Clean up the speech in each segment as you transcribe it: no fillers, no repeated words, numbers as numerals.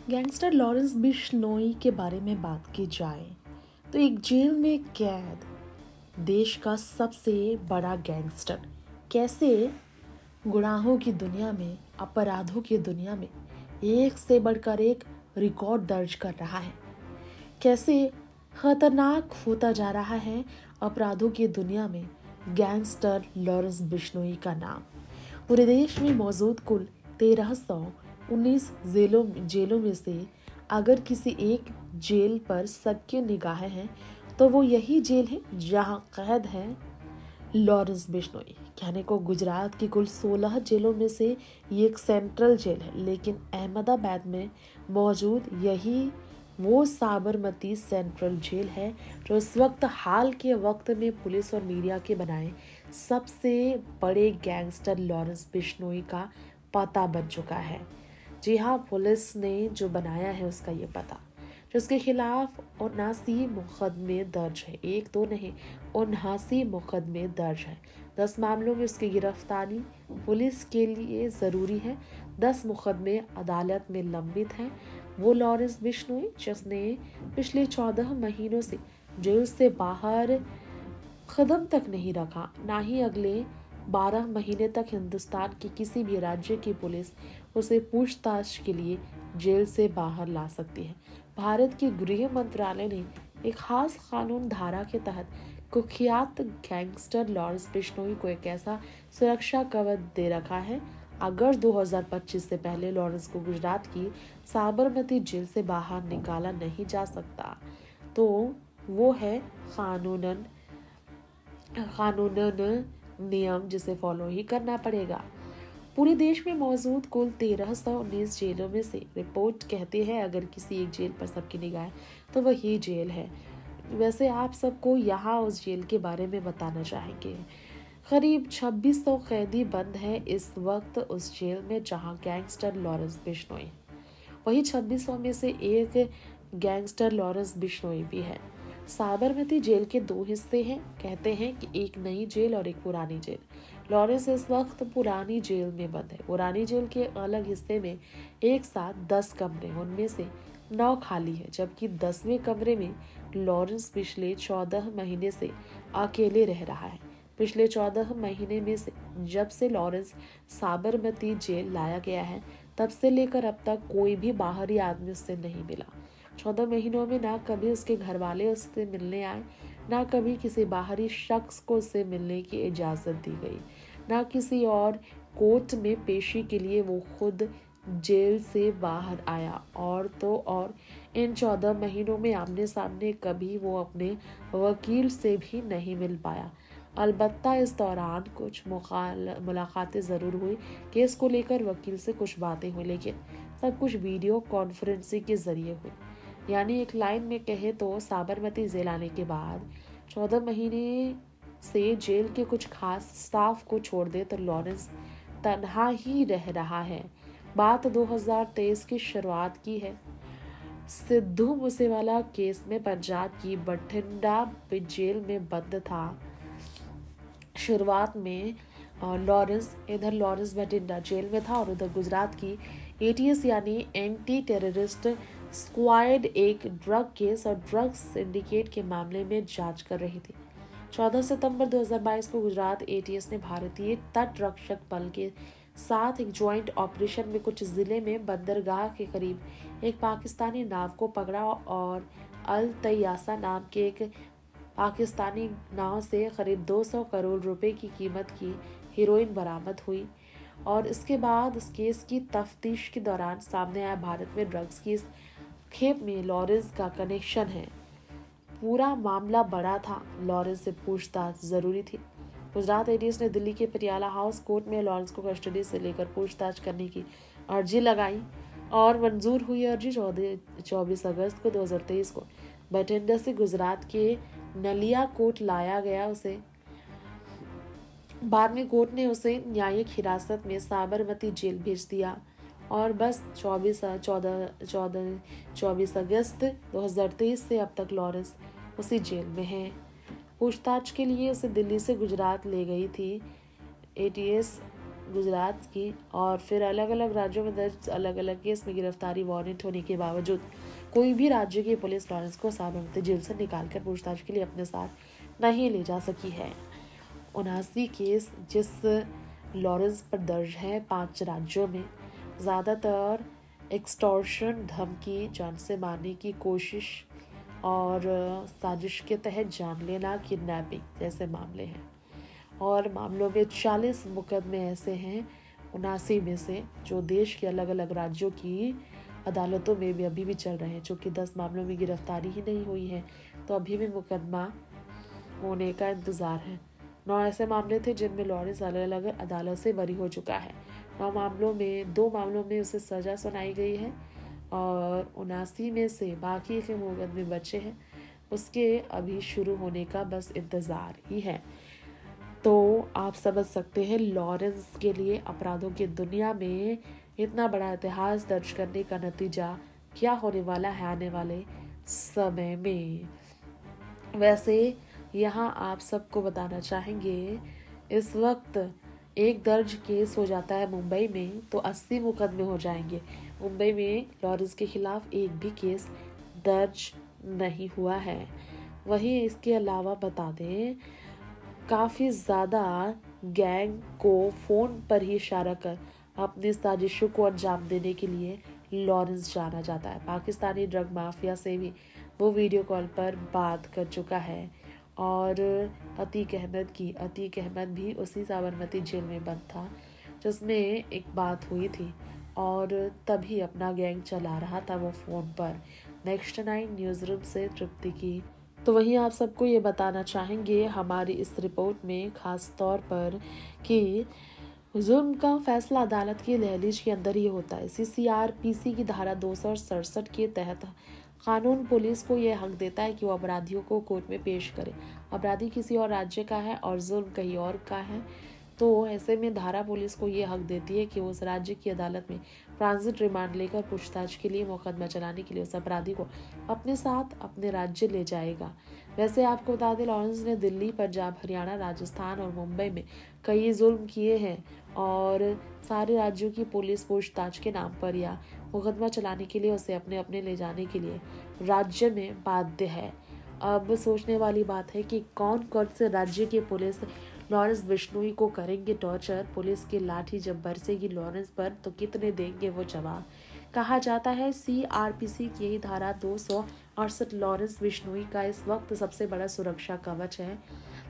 Gangster Lawrence Bishnoi के बारे में बात की जाए तो एक जेल में कैद देश का सबसे बड़ा गैंगस्टर कैसे गुनाहों की दुनिया में, अपराधों की दुनिया में एक से बढ़कर एक रिकॉर्ड दर्ज कर रहा है। कैसे खतरनाक होता जा रहा है अपराधों की दुनिया में गैंगस्टर लॉरेंस बिश्नोई का नाम। पूरे देश में मौजूद कुल 1319 जेलों में से अगर किसी एक जेल पर सबकी निगाहें हैं तो वो यही जेल है जहां कैद है लॉरेंस बिश्नोई। कहने को गुजरात की कुल 16 जेलों में से ये एक सेंट्रल जेल है, लेकिन अहमदाबाद में मौजूद यही वो साबरमती सेंट्रल जेल है जो इस वक्त हाल के वक्त में पुलिस और मीडिया के बनाए सबसे बड़े गैंगस्टर लॉरेंस बिश्नोई का पता बन चुका है। जी हाँ, पुलिस ने जो बनाया है उसका ये पता, जिसके खिलाफ 79 मुकदमे दर्ज है। एक दो नहीं, 79 मुकदमे दर्ज है। 10 मामलों में उसकी गिरफ्तारी पुलिस के लिए जरूरी है। 10 मुकदमे अदालत में लंबित हैं। वो लॉरेंस बिश्नोई जिसने पिछले 14 महीनों से जेल से बाहर कदम तक नहीं रखा, ना ही अगले 12 महीने तक हिंदुस्तान के किसी भी राज्य की पुलिस उसे पूछताछ के लिए जेल से बाहर ला सकती है। भारत के गृह मंत्रालय ने एक खास कानून धारा के तहत कुख्यात गैंगस्टर लॉरेंस बिश्नोई को एक ऐसा सुरक्षा कवच दे रखा है। अगर 2025 से पहले लॉरेंस को गुजरात की साबरमती जेल से बाहर निकाला नहीं जा सकता तो वो है कानूनन नियम जिसे फॉलो ही करना पड़ेगा। पूरे देश में मौजूद कुल 1319 जेलों में से रिपोर्ट कहती है अगर किसी एक जेल पर सबकी निगाह तो वही जेल है। वैसे आप सबको यहाँ उस जेल के बारे में बताना चाहेंगे। करीब 2600 कैदी बंद हैं इस वक्त उस जेल में जहाँ गैंगस्टर लॉरेंस बिश्नोई, वही 2600 में से एक गैंगस्टर लॉरेंस बिश्नोई भी है। साबरमती जेल के 2 हिस्से हैं। कहते हैं कि एक नई जेल और एक पुरानी जेल। लॉरेंस इस वक्त पुरानी जेल में बंद है। पुरानी जेल के अलग हिस्से में एक साथ 10 कमरे, उनमें से 9 खाली है, जबकि 10वें कमरे में लॉरेंस पिछले 14 महीने से अकेले रह रहा है। पिछले 14 महीने में से जब से लॉरेंस साबरमती जेल लाया गया है तब से लेकर अब तक कोई भी बाहरी आदमी उससे नहीं मिला। 14 महीनों में ना कभी उसके घर वाले उससे मिलने आए, ना कभी किसी बाहरी शख्स को उससे मिलने की इजाज़त दी गई, ना किसी और कोर्ट में पेशी के लिए वो खुद जेल से बाहर आया। और तो और इन 14 महीनों में आमने सामने कभी वो अपने वकील से भी नहीं मिल पाया। अलबत्ता इस दौरान कुछ मुलाकातें ज़रूर हुई, केस को लेकर वकील से कुछ बातें हुई, लेकिन सब कुछ वीडियो कॉन्फ्रेंसिंग के जरिए हुई। यानी एक लाइन में कहे तो साबरमती जेल आने के बाद 14 महीने से जेल के कुछ खास स्टाफ को छोड़ दे तो लॉरेंस तन्हा ही रह रहा है। बात 2023 की शुरुआत की है। सिद्धू मूसेवाला केस में पंजाब की बठिंडा जेल में बंद था। शुरुआत में लॉरेंस बठिंडा जेल में था और उधर गुजरात की एटीएस यानी एंटी टेररिस्ट स्क्वाड एक ड्रग केस और ड्रग्स सिंडिकेट के मामले में जांच कर रही थी। 14 सितंबर 2022 को गुजरात एटीएस ने भारतीय तट रक्षक बल के साथ एक ज्वाइंट ऑपरेशन में कुछ जिले में बंदरगाह के करीब एक पाकिस्तानी नाव को पकड़ा और अल तैयासा नाम के एक पाकिस्तानी नाव से करीब 200 करोड़ रुपए की कीमत की हीरोइन बरामद हुई। और इसके बाद इस केस की तफ्तीश के दौरान सामने आया भारत में ड्रग्स की इस खेप में लॉरेंस का कनेक्शन है। पूरा मामला बड़ा था, लॉरेंस से पूछताछ जरूरी थी। गुजरात एटीएस ने दिल्ली के पटियाला हाउस कोर्ट में लॉरेंस को कस्टडी से लेकर पूछताछ करने की अर्जी लगाई और मंजूर हुई। अर्जी 24 अगस्त को 2023 को बठिंडा से गुजरात के नलिया कोर्ट लाया गया। उसे बाद में कोर्ट ने उसे न्यायिक हिरासत में साबरमती जेल भेज दिया और बस 24 अगस्त 2023 से अब तक लॉरेंस उसी जेल में है। पूछताछ के लिए उसे दिल्ली से गुजरात ले गई थी एटीएस गुजरात की और फिर अलग अलग राज्यों में दर्ज अलग अलग केस में गिरफ्तारी वारंट होने के बावजूद कोई भी राज्य की पुलिस लॉरेंस को साबरमती जेल से निकालकर पूछताछ के लिए अपने साथ नहीं ले जा सकी है। 79 केस जिस लॉरेंस पर दर्ज है 5 राज्यों में, ज़्यादातर एक्सटॉर्शन, धमकी, जान से मारने की कोशिश और साजिश के तहत जान लेना, किडनैपिंग जैसे मामले हैं। और मामलों में 40 मुकदमे ऐसे हैं 79 में से जो देश के अलग अलग राज्यों की अदालतों में भी अभी भी चल रहे हैं। चूँकि 10 मामलों में गिरफ्तारी ही नहीं हुई है तो अभी भी मुकदमा होने का इंतज़ार है। 9 ऐसे मामले थे जिनमें लॉरेंस अलग अलग अदालत से बरी हो चुका है। 9 मामलों में 2 मामलों में उसे सज़ा सुनाई गई है और 79 में से बाकी के मुकदमे बचे हैं, उसके अभी शुरू होने का बस इंतज़ार ही है। तो आप समझ सकते हैं लॉरेंस के लिए अपराधों की दुनिया में इतना बड़ा इतिहास दर्ज करने का नतीजा क्या होने वाला है आने वाले समय में। वैसे यहाँ आप सबको बताना चाहेंगे, इस वक्त एक दर्ज केस हो जाता है मुंबई में तो 80 मुकदमे हो जाएंगे। मुंबई में लॉरेंस के खिलाफ एक भी केस दर्ज नहीं हुआ है। वहीं इसके अलावा बता दें, काफ़ी ज़्यादा गैंग को फ़ोन पर ही इशारा कर अपनी साजिशों को अंजाम देने के लिए लॉरेंस जाना जाता है। पाकिस्तानी ड्रग माफिया से भी वो वीडियो कॉल पर बात कर चुका है। और अतीक अहमद भी उसी साबरमती जेल में बंद था जिसमें एक बात हुई थी और तभी अपना गैंग चला रहा था वो फ़ोन पर। नेक्स्ट 9 न्यूज़ रूम से तृप्ति की। तो वहीं आप सबको ये बताना चाहेंगे हमारी इस रिपोर्ट में ख़ास तौर पर कि जुल्म का फैसला अदालत की दहलीज के अंदर ही होता है। CRPC की धारा 267 के तहत कानून पुलिस को यह हक देता है कि वो अपराधियों को कोर्ट में पेश करे। अपराधी किसी और राज्य का है और जुल्म कहीं और का है तो ऐसे में धारा पुलिस को ये हक देती है कि वो उस राज्य की अदालत में ट्रांजिट रिमांड लेकर पूछताछ के लिए मुकदमा चलाने के लिए उस अपराधी को अपने साथ अपने राज्य ले जाएगा। वैसे आपको बता दें, लॉरेंस ने दिल्ली, पंजाब, हरियाणा, राजस्थान और मुंबई में कई जुल्म किए हैं और सारे राज्यों की पुलिस पूछताछ के नाम पर या मुकदमा चलाने के लिए उसे अपने अपने ले जाने के लिए राज्य में बाध्य है। अब सोचने वाली बात है कि कौन कौन से राज्य की पुलिस लॉरेंस बिश्नोई को करेंगे टॉर्चर। पुलिस की लाठी जब बरसेगी लॉरेंस पर तो कितने देंगे वो जवाब। कहा जाता है CRPC की यही धारा 268 लॉरेंस बिश्नोई का इस वक्त सबसे बड़ा सुरक्षा कवच है।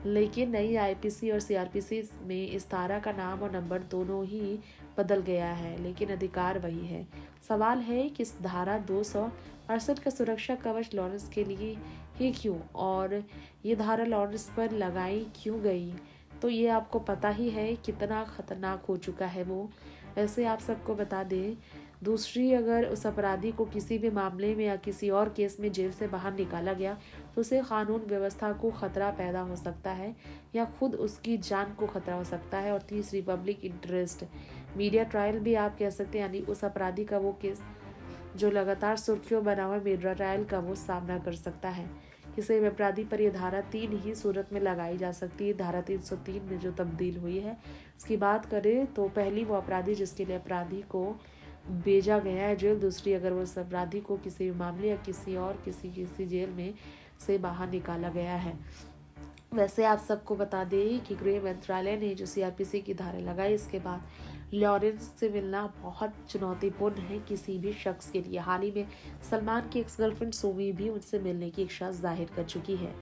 लेकिन नई IPC और CRPC में इस धारा का नाम और नंबर दोनों ही बदल गया है, लेकिन अधिकार वही है। सवाल है कि इस धारा 268 का सुरक्षा कवच लॉरेंस के लिए ही क्यों, और ये धारा लॉरेंस पर लगाई क्यों गई, तो ये आपको पता ही है कितना खतरनाक हो चुका है वो। वैसे आप सबको बता दें, दूसरी अगर उस अपराधी को किसी भी मामले में या किसी और केस में जेल से बाहर निकाला गया तो उसे कानून व्यवस्था को खतरा पैदा हो सकता है या खुद उसकी जान को खतरा हो सकता है। और तीसरी पब्लिक इंटरेस्ट, मीडिया ट्रायल भी आप कह सकते हैं, यानी उस अपराधी का वो केस जो लगातार सुर्खियों बना हुआ मीडिया ट्रायल का वो सामना कर सकता है। किसी भी अपराधी पर यह धारा 3 ही सूरत में लगाई जा सकती है। धारा 303 में जो तब्दील हुई है उसकी बात करें तो पहली वो अपराधी जिसके लिए अपराधी को भेजा गया है जेल, दूसरी अगर उस अपराधी को किसी मामले या किसी जेल में से बाहर निकाला गया है। वैसे आप सबको बता दें कि गृह मंत्रालय ने जो CRPC की धारा लगाई, इसके बाद लॉरेंस से मिलना बहुत चुनौतीपूर्ण है किसी भी शख्स के लिए। हाल ही में सलमान की एक्स गर्लफ्रेंड सोमी भी उनसे मिलने की इच्छा जाहिर कर चुकी है।